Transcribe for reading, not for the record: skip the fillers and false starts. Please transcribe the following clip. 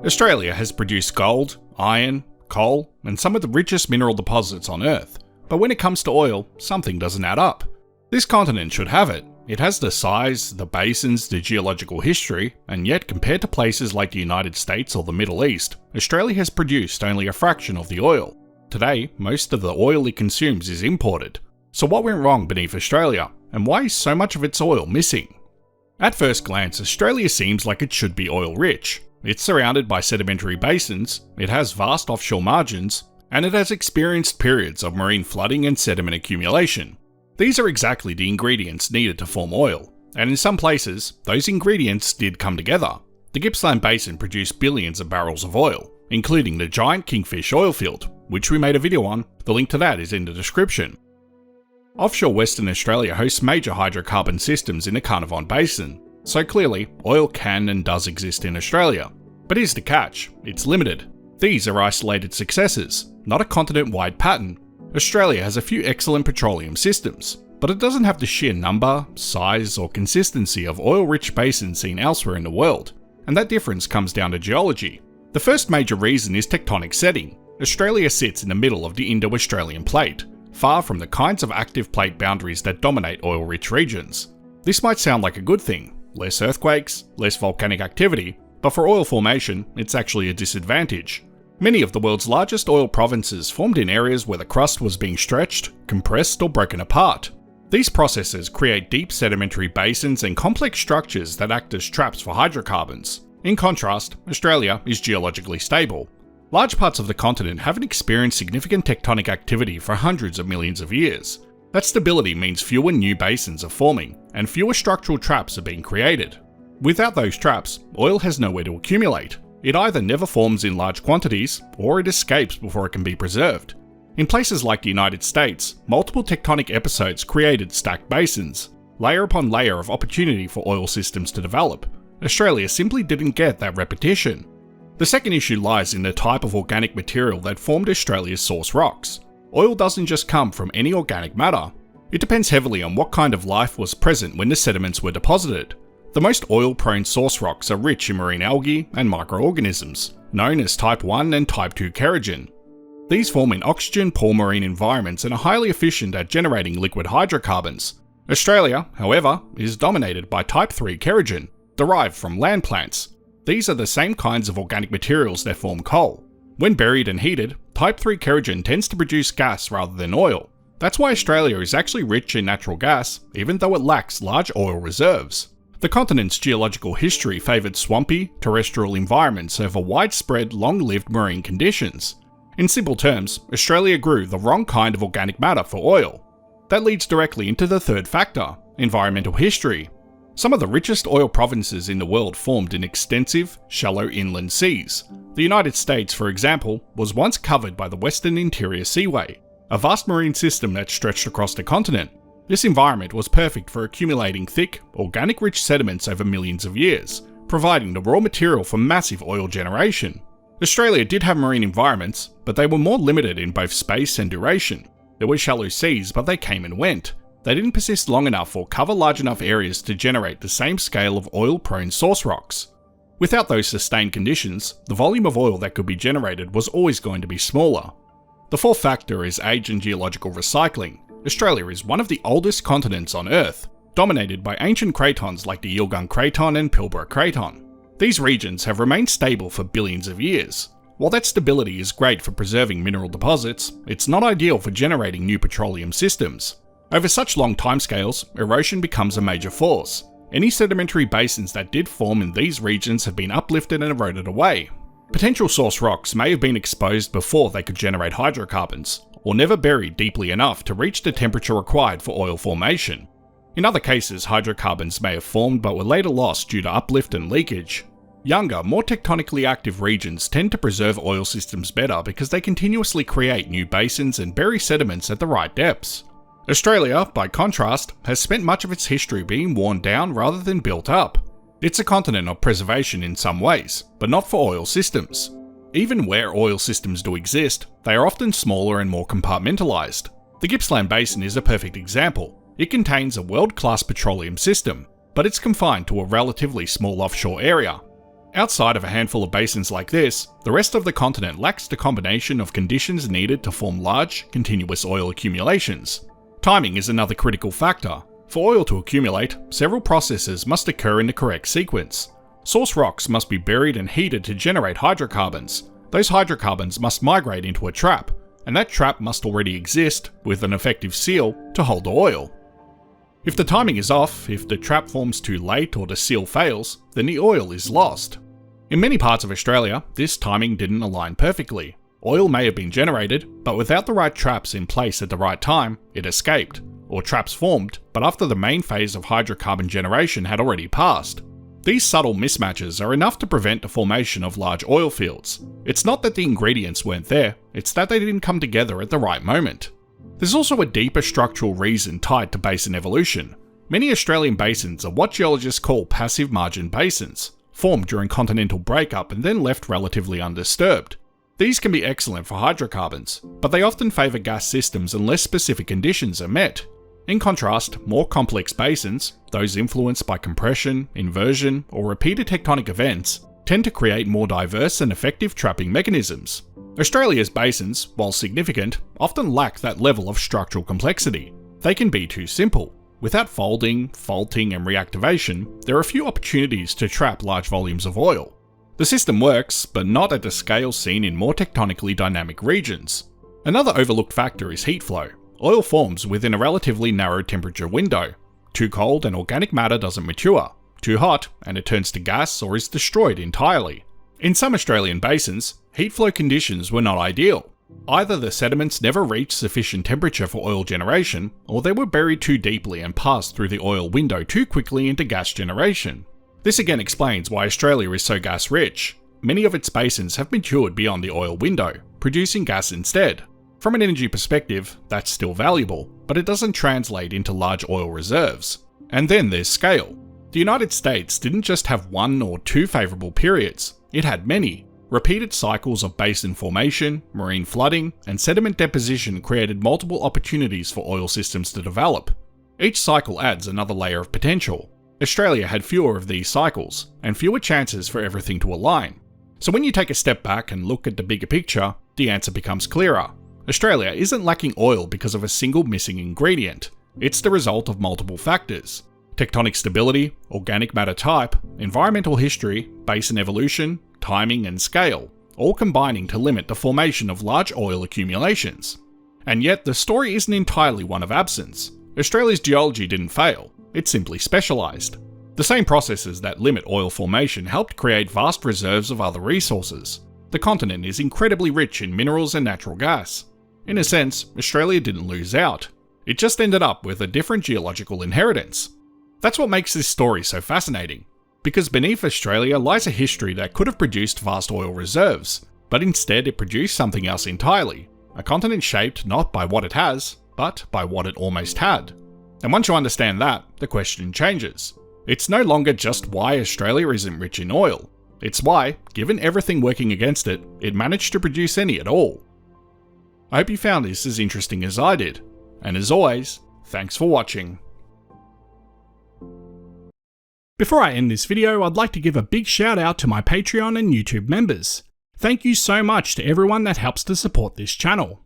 Australia has produced gold, iron, coal, and some of the richest mineral deposits on Earth, but when it comes to oil, something doesn't add up. This continent should have it. It has the size, the basins, the geological history, and yet compared to places like the United States or the Middle East, Australia has produced only a fraction of the oil. Today, most of the oil it consumes is imported. So what went wrong beneath Australia, and why is so much of its oil missing? At first glance, Australia seems like it should be oil rich. It's surrounded by sedimentary basins, it has vast offshore margins, and it has experienced periods of marine flooding and sediment accumulation. These are exactly the ingredients needed to form oil, and in some places, those ingredients did come together. The Gippsland Basin produced billions of barrels of oil, including the giant Kingfish oil field, which we made a video on. The link to that is in the description. Offshore Western Australia hosts major hydrocarbon systems in the Carnarvon Basin, so clearly, oil can and does exist in Australia. But here's the catch, it's limited. These are isolated successes, not a continent-wide pattern. Australia has a few excellent petroleum systems, but it doesn't have the sheer number, size, or consistency of oil-rich basins seen elsewhere in the world, and that difference comes down to geology. The first major reason is tectonic setting. Australia sits in the middle of the Indo-Australian plate, far from the kinds of active plate boundaries that dominate oil-rich regions. This might sound like a good thing. Less earthquakes, less volcanic activity, but for oil formation, it's actually a disadvantage. Many of the world's largest oil provinces formed in areas where the crust was being stretched, compressed, or broken apart. These processes create deep sedimentary basins and complex structures that act as traps for hydrocarbons. In contrast, Australia is geologically stable. Large parts of the continent haven't experienced significant tectonic activity for hundreds of millions of years. That stability means fewer new basins are forming, and fewer structural traps are being created. Without those traps, oil has nowhere to accumulate. It either never forms in large quantities, or it escapes before it can be preserved. In places like the United States, multiple tectonic episodes created stacked basins, layer upon layer of opportunity for oil systems to develop. Australia simply didn't get that repetition. The second issue lies in the type of organic material that formed Australia's source rocks. Oil doesn't just come from any organic matter. It depends heavily on what kind of life was present when the sediments were deposited. The most oil-prone source rocks are rich in marine algae and microorganisms, known as Type 1 and Type 2 kerogen. These form in oxygen-poor marine environments and are highly efficient at generating liquid hydrocarbons. Australia, however, is dominated by Type 3 kerogen, derived from land plants. These are the same kinds of organic materials that form coal. When buried and heated, Type 3 kerogen tends to produce gas rather than oil. That's why Australia is actually rich in natural gas, even though it lacks large oil reserves. The continent's geological history favoured swampy, terrestrial environments over widespread, long-lived marine conditions. In simple terms, Australia grew the wrong kind of organic matter for oil. That leads directly into the third factor, environmental history. Some of the richest oil provinces in the world formed in extensive, shallow inland seas. The United States, for example, was once covered by the Western Interior Seaway, a vast marine system that stretched across the continent. This environment was perfect for accumulating thick, organic-rich sediments over millions of years, providing the raw material for massive oil generation. Australia did have marine environments, but they were more limited in both space and duration. There were shallow seas, but they came and went. They didn't persist long enough or cover large enough areas to generate the same scale of oil-prone source rocks. Without those sustained conditions, the volume of oil that could be generated was always going to be smaller. The fourth factor is age and geological recycling. Australia is one of the oldest continents on Earth, dominated by ancient cratons like the Yilgarn Craton and Pilbara Craton. These regions have remained stable for billions of years. While that stability is great for preserving mineral deposits, it's not ideal for generating new petroleum systems. Over such long timescales, erosion becomes a major force. Any sedimentary basins that did form in these regions have been uplifted and eroded away. Potential source rocks may have been exposed before they could generate hydrocarbons, or never buried deeply enough to reach the temperature required for oil formation. In other cases, hydrocarbons may have formed but were later lost due to uplift and leakage. Younger, more tectonically active regions tend to preserve oil systems better because they continuously create new basins and bury sediments at the right depths. Australia, by contrast, has spent much of its history being worn down rather than built up. It's a continent of preservation in some ways, but not for oil systems. Even where oil systems do exist, they are often smaller and more compartmentalised. The Gippsland Basin is a perfect example. It contains a world-class petroleum system, but it's confined to a relatively small offshore area. Outside of a handful of basins like this, the rest of the continent lacks the combination of conditions needed to form large, continuous oil accumulations. Timing is another critical factor. For oil to accumulate, several processes must occur in the correct sequence. Source rocks must be buried and heated to generate hydrocarbons. Those hydrocarbons must migrate into a trap, and that trap must already exist with an effective seal to hold the oil. If the timing is off, if the trap forms too late or the seal fails, then the oil is lost. In many parts of Australia, this timing didn't align perfectly. Oil may have been generated, but without the right traps in place at the right time, it escaped. Or traps formed, but after the main phase of hydrocarbon generation had already passed. These subtle mismatches are enough to prevent the formation of large oil fields. It's not that the ingredients weren't there, it's that they didn't come together at the right moment. There's also a deeper structural reason tied to basin evolution. Many Australian basins are what geologists call passive margin basins, formed during continental breakup and then left relatively undisturbed. These can be excellent for hydrocarbons, but they often favour gas systems unless specific conditions are met. In contrast, more complex basins, those influenced by compression, inversion, or repeated tectonic events, tend to create more diverse and effective trapping mechanisms. Australia's basins, while significant, often lack that level of structural complexity. They can be too simple. Without folding, faulting, and reactivation, there are few opportunities to trap large volumes of oil. The system works, but not at the scale seen in more tectonically dynamic regions. Another overlooked factor is heat flow. Oil forms within a relatively narrow temperature window. Too cold and organic matter doesn't mature. Too hot and it turns to gas or is destroyed entirely. In some Australian basins, heat flow conditions were not ideal. Either the sediments never reached sufficient temperature for oil generation, or they were buried too deeply and passed through the oil window too quickly into gas generation. This again explains why Australia is so gas rich. Many of its basins have matured beyond the oil window, producing gas instead. From an energy perspective, that's still valuable, but it doesn't translate into large oil reserves. And then there's scale. The United States didn't just have one or two favourable periods, it had many. Repeated cycles of basin formation, marine flooding, and sediment deposition created multiple opportunities for oil systems to develop. Each cycle adds another layer of potential. Australia had fewer of these cycles, and fewer chances for everything to align. So when you take a step back and look at the bigger picture, the answer becomes clearer. Australia isn't lacking oil because of a single missing ingredient. It's the result of multiple factors. Tectonic stability, organic matter type, environmental history, basin evolution, timing and scale, all combining to limit the formation of large oil accumulations. And yet the story isn't entirely one of absence. Australia's geology didn't fail, it simply specialised. The same processes that limit oil formation helped create vast reserves of other resources. The continent is incredibly rich in minerals and natural gas. In a sense, Australia didn't lose out. It just ended up with a different geological inheritance. That's what makes this story so fascinating. Because beneath Australia lies a history that could have produced vast oil reserves, but instead it produced something else entirely. A continent shaped not by what it has, but by what it almost had. And once you understand that, the question changes. It's no longer just why Australia isn't rich in oil. It's why, given everything working against it, it managed to produce any at all. I hope you found this as interesting as I did. And as always, thanks for watching. Before I end this video, I'd like to give a big shout out to my Patreon and YouTube members. Thank you so much to everyone that helps to support this channel.